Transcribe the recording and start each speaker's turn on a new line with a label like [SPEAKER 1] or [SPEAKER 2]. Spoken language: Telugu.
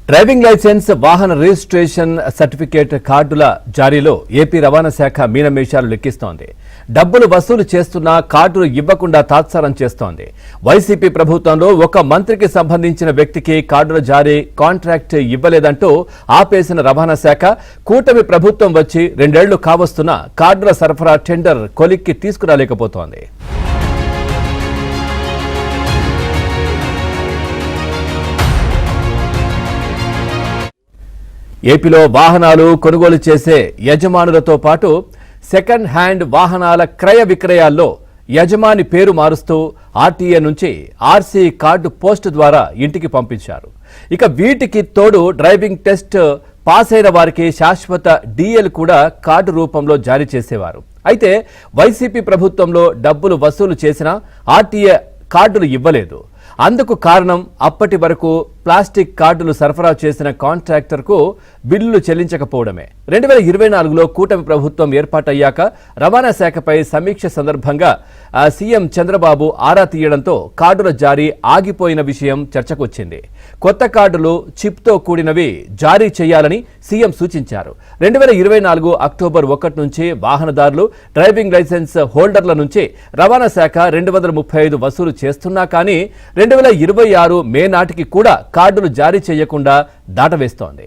[SPEAKER 1] డ్రైవింగ్ లైసెన్స్ వాహన రిజిస్ట్రేషన్ సర్టిఫికేట్ కార్డుల జారీలో ఏపీ రవాణా శాఖ మీనమేషాలు లెక్కిస్తోంది. డబ్బులు వసూలు చేస్తున్నా కార్డులు ఇవ్వకుండా తాత్సారం చేస్తోంది. వైసీపీ ప్రభుత్వంలో ఒక మంత్రికి సంబంధించిన వ్యక్తికి కార్డుల జారీ కాంట్రాక్ట్ ఇవ్వలేదంటూ ఆపేసిన రవాణా శాఖ కూటమి ప్రభుత్వం వచ్చి 2 ఏళ్లు కావస్తున్నా కార్డుల సరఫరా టెండర్ కొలిక్కి తీసుకురాలేకపోతోంది. ఏపీలో వాహనాలు కొనుగోలు చేసే యజమానులతో పాటు సెకండ్ హ్యాండ్ వాహనాల క్రయ విక్రయాల్లో యజమాని పేరు మారుస్తూ ఆర్టీఏ నుంచి ఆర్సీ కార్డు పోస్టు ద్వారా ఇంటికి పంపించారు. ఇక వీటికి తోడు డ్రైవింగ్ టెస్ట్ పాస్ అయిన వారికి శాశ్వత డిఎల్ కూడా కార్డు రూపంలో జారీ చేసేవారు. అయితే వైసీపీ ప్రభుత్వంలో డబ్బులు వసూలు చేసినా ఆర్టీఏ కార్డులు ఇవ్వలేదు. అందుకు కారణం అప్పటి వరకు ప్లాస్టిక్ కార్డులు సరఫరా చేసిన కాంట్రాక్టర్కు బిల్లులు చెల్లించకపోవడమే. 2024లో కూటమి ప్రభుత్వం ఏర్పాటయ్యాక రవాణా శాఖపై సమీక్ష సందర్భంగా సీఎం చంద్రబాబు ఆరా తీయడంతో కార్డుల జారీ ఆగిపోయిన విషయం చర్చకొచ్చింది. కొత్త కార్డులు చిప్తో కూడినవి జారీ చేయాలని సీఎం సూచించారు. 2024 అక్టోబర్ 1 నుంచి వాహనదారులు, డ్రైవింగ్ లైసెన్స్ హోల్డర్ల నుంచి రవాణా శాఖ 235 వసూలు చేస్తున్నా కానీ 2026 మే నాటికి కూడా కార్డులు జారీ చేయకుండా దాటవేస్తోంది.